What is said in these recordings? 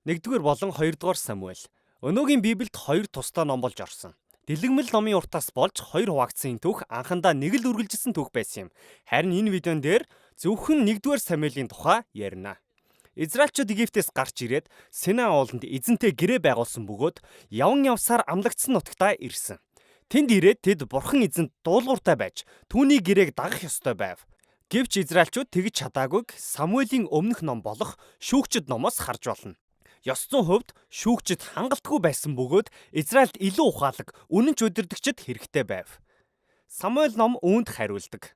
1-р болон 2-р Самуэль. Өнөөгийн Библиэд 2 тусдаа ном болж орсон. Дэлгэмэл номын уртаас болж 2 хуваагдсан түүх анхандаа нэг л үргэлжилсэн түүх байсан юм. Харин энэ видеон дээр зөвхөн 1-р Самуэлийн тухай ярина. Израильчууд Египтээс гарч ирээд Синай ууланд эзэнтэй гэрээ байгуулсан бөгөөд явн явсаар амлагдсан нутагтаа ирсэн. Тэнд ирээд тэд бурхан эзэнд дуулууртай байж түүний гэрээг дагах ёстой байв. Гэвч Израильчууд тэгж чадаагүйг Самуэлийн өмнөх ном болох Шүүгчид номоос харж болно. Ёс зүйн хувьд шүүгчид хангалтгүй байсан бөгөөд Израильд илүү ухаалаг, үнэнч удирдагчид хэрэгтэй байв. Самуэль ном үүнд хариулдаг.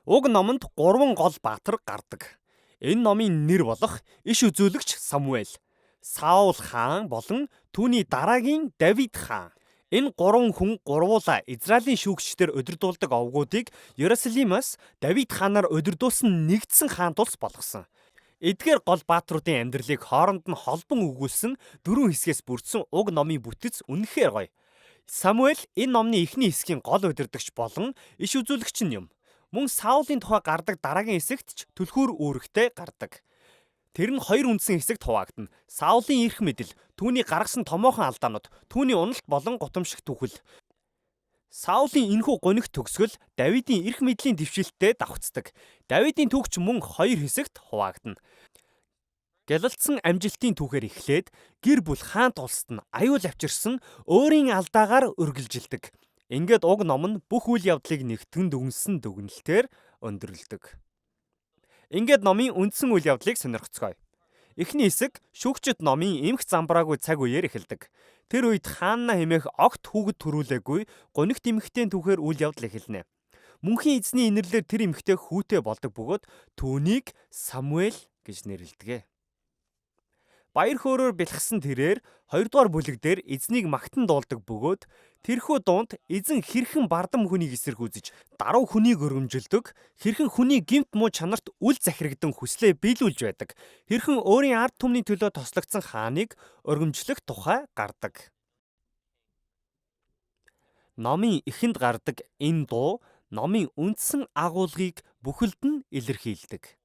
Уг номонд 3 гол баатар гардаг. Энэ номын нэр болох иш үзүүлэгч Самуэль, Саул хаан болон түүний дараагийн Давид хаан. Энэ 3 хүн гурвуулаа Израилийн шүүгчдэр удирдуулдаг овгуудыг Ерүсалимаас Давид хаанаар удирдуулсан нэгдсэн хаан тулс болгосон. Эдгээр гол баатруудын амьдралыг хооронд нь холбон өгүүлсэн 4 хэсгээс бүрдсэн уг номын бүтэц үнэхээр гоё. Самуэль энэ номны эхний хэсгийн гол удирдагч болон иш үзүүлэгч нь юм. Мөн Саулын тухай гардаг дараагийн хэсэгт ч түлхүүр үүрэгтэй гардаг. Тэр нь 2 үндсэн хэсэгт хуваагдана. Саулын эрх мэдэл, түүний гаргасан томоохон алдаанууд, түүний уналт болон гутамшиг түүхэл. Саулын энэхүү гонигт төгсгөл Давидын эрх мэдлийн дэвшилттэй давхцдаг. Давидын түүх ч мөн 2 хэсэгт хуваагдана. Гялалтсан амжилтын түүхээр эхлээд гэр бүл хаан тулсд нь аюул авчирсан өөрийн алдаагаар үргэлжилдэг. Ингээд уг ном нь бүх үйл явдлыг нэгтгэн дүгнсэн дүгнэлтээр өндөрлөдөг. Ингээд номын үндсэн үйл явдлыг сонирхцгоё. Эхний хэсэг Шүүгчид номын эмх замбраагүй цаг үеэр эхэлдэг. Тэр үед хаанна хэмээх огт хүүхэд төрүүлээгүй гонигт эмэгтэй түүхээр үйл явдал эхэлнэ. Мөнхийн эзний инэрлээр тэр эмэгтэй хүүтэй болдог бөгөөд түүнийг Самуэль гэж нэрлэдэг. Баяр хөөрөөр бэлхсэн тэрээр 2-р бүлэг дээр эзнийг магтан дуулдаг бөгөөд тэрхүү дунд эзэн хэрхэн бардам хүнийг эсэргүүцэж даруй хүнийг өргөмжилдөг, хэрхэн хүний гэмт муу чанарт үл захирагдан хүслээ биелүүлж байдаг, хэрхэн өөрийн ард түмний төлөө тослогдсон хааныг өргөмжлөх тухай гардаг. Номын эхэнд гардаг энэ дуу номын үндсэн агуулгыг бүхэлд нь илэрхийлдэг.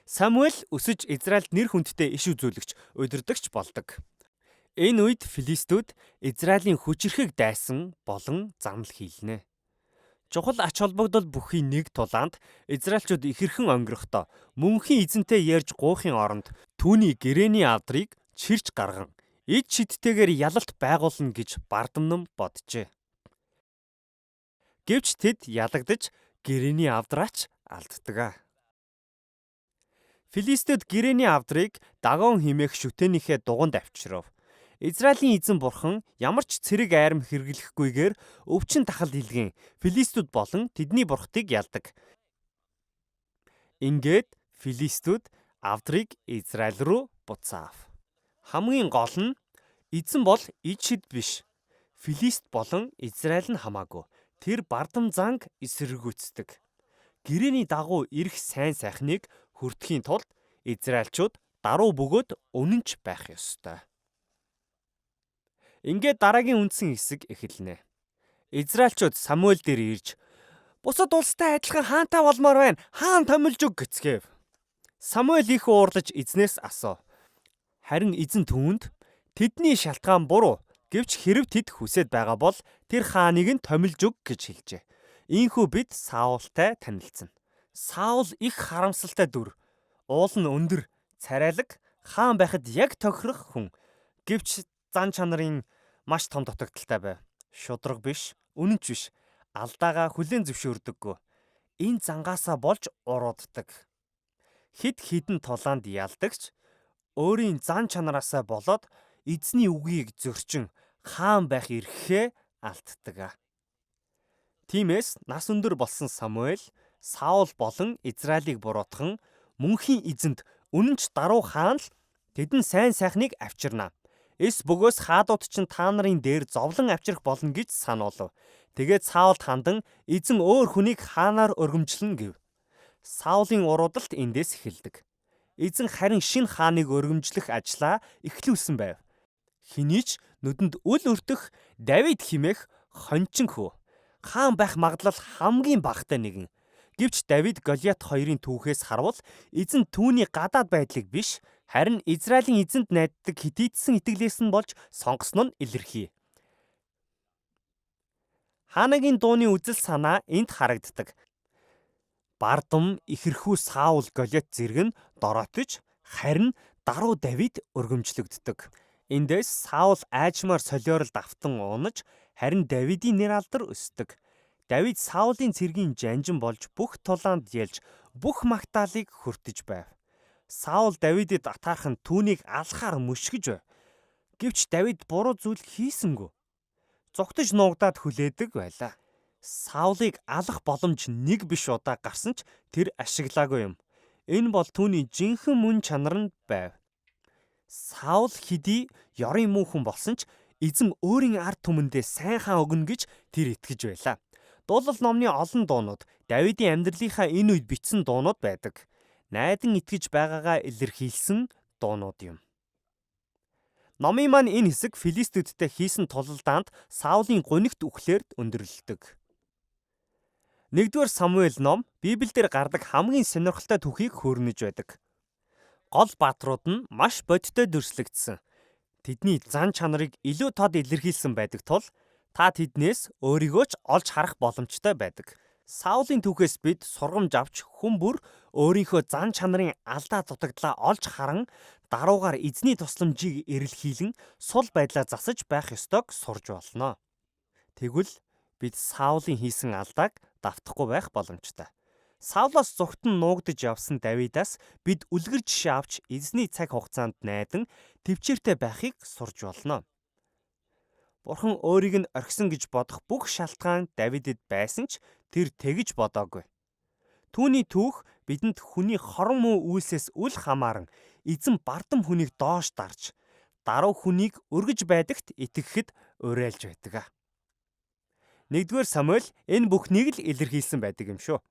Самуэль өсөж Израильд нэр хүндтэй иш үзүүлэгч, удирдагч болдог. Энэ үед Филистүүд Израилийн хүчирхэг дайсан болон замл хийлнэ. Чухал ач холбогдол бүхий нэг тулаанд Израильчууд ихэрхэн өнгөрөхдөө мөнхийн эзэнтэй ярьж гуйхын оронд түүний гэрээний авдрыг чирч гарган эд шидтэйгээр ялалт байгуулна гэж бардамнам боджээ. Гэвч тэд ялагдаж гэрээний авдраач алддаг. Филистүүд гэрээний авдрыг Дагон хэмээх шүтээнийхээ дуганд авчирав. Израилийн эзэн бурхан ямар ч цэрэг айрам хэрэглэхгүйгээр өвчин тахал илгэн Филистүүд болон тэдний бурхтыг ялдаг. Ингээд Филистүүд авдрыг Израиль руу буцаав. Хамгийн гол нь эзэн бол ид шид биш. Филист болон Израиль нь хамаагүй. Тэр бардам занг эсэргүүцдэг. Гэрээний дагуу ирэх сайн сайхныг хүртэхийн тулд Израильчууд даруй бөгөөд үнэнч байх ёстой. Ингээд дараагийн үндсэн хэсэг эхэлнэ. Израильчууд Самуэль дээр ирж "Бусад улстай адилхан хаантай болмоор байна. Хаан томилж өг" гэцгээв. Самуэль их уурлаж эзнээс асуув. Харин эзэн түүнд "Тэдний шалтгаан буруу. Гэвч хэрэв тэд хүсээд байгаа бол тэр хааныг нь томилж өг" гэж хэлжээ. Ийхүү бид Саултай танилцсан. Саул их харамсалтай дүр. Уул нь өндөр, царайлаг, хаан байхад яг тохирох хүн. Гэвч зан чанарын маш том дутагдaltaй байв. Шудраг биш, үнэнч биш. Алдаагаа хүлээн зөвшөөрдөггүй. Энэ зангаасаа болж урууддаг. Хид хідэн тулаанд ялдагч өөрийн зан чанараасаа болоод эзний үгийг зөрчин хаан байх эрхээ алддаг. Тиймээс нас өндөр болсон Самуэль Саул болон Израилийг буруутган мөнхийн эзэнд үнэнч даруй хаан л тэдэн сайн сайхныг авчирна. Эс бөгөөс хаадууд чинь та нарын дээр зовлон авчрах болно гэж сануулв. Тэгээд Саулд хандан эзэн өөр хүнийг хаанаар өргөмжлөн гэв. Саулын уруудалт эндээс эхэлдэг. Эзэн харин шинэ хааныг өргөмжлөх ажлаа эхлүүлсэн байв. Хэний ч нүдэнд үл өртөх Давид хэмээх хончин хүү. Хаан байх магадлал хамгийн багатай нэгэн. Гэвч Давид Голиат хоёрын түүхээс харвал эзэн түүний гадаад байдлыг биш, харин Израилийн эзэнд найддаг хитийдсэн итгэлээс нь болж сонгосон нь илэрхий. Ханагийн дууны үзэл санаа энд харагддаг. Бардам ихэрхүү Саул Голиат зэрэг нь дороотож, харин даруй Давид өргөмжлөгддөг. Эндээс Саул айжмаар солиоролд автан унаж, харин Давидын нэр алдар өсдөг. Давид Саулын цэргийн жанжин болж бүх тулаанд ялж бүх магтаалыг хүртэж байв. Саул Давидыг атаархан түүнийг алахаар мөшгөж байв. Гэвч Давид буруу зүйл хийсэнгүй. Зугтаж нуугдаад хүлээдэг байлаа. Саулыг алах боломж нэг биш удаа гарсан ч тэр ашиглаагүй юм. Энэ бол түүний жинхэнэ мөн чанар нь байв. Саул хэдий ёрын муу хүн болсон ч эзэн өөрийн ард түмэндээ сайн хаан өгнө гэж тэр итгэж байлаа. Дуулал номны олон дуунууд Давидын амьдралынхаа энэ үед бичсэн дуунууд байдаг. Найдан итгэж байгаагаа илэрхийлсэн дуунууд юм. Номын маань энэ хэсэг Филистүүдтэй хийсэн тулалдаанд Саулын гунигт үхлээр өндөрлөдөг. 1-р Самуэль ном Библиэлд гардаг хамгийн сонирхолтой түүхийг хөөрнөж байдаг. Гол бааtruуд нь маш бодиттой дүрслэгдсэн. Тэдний зан чанарыг илүү тод илэрхийлсэн байдаг тул та тэднээс өөрийгөө ч олж харах боломжтой байдаг. Саулын түүхээс бид сургамж авч хүн бүр өөрийнхөө зан чанарын алдаа дутагдлаа олж харан даруугаар эзний тусламжийг эрэлхийлэн сул байдлаа засаж байх ёстойг сурж болно. Тэгвэл бид Саулын хийсэн алдааг давтахгүй байх боломжтой. Саулаас зүгтэн нуугдж явсан Давидаас бид үлгэр жишээ авч эзний цаг хугацаанд найдан төвчээртэй байхыг сурж болно. Бурхан өөрийг нь орхисон гэж бодох бүх шалтгаан Давидэд байсан ч тэр тэгж бодоогүй. Түүний түүх бидэнд хүний хорон муу үйлсээс үл хамааран эзэн бардам хүнийг доош дарж, даруй хүнийг өргөж байдагт итгэхэд уриалж байдаг. 1-р Самуэль энэ бүхнийг л илэрхийлсэн байдаг юм шүү.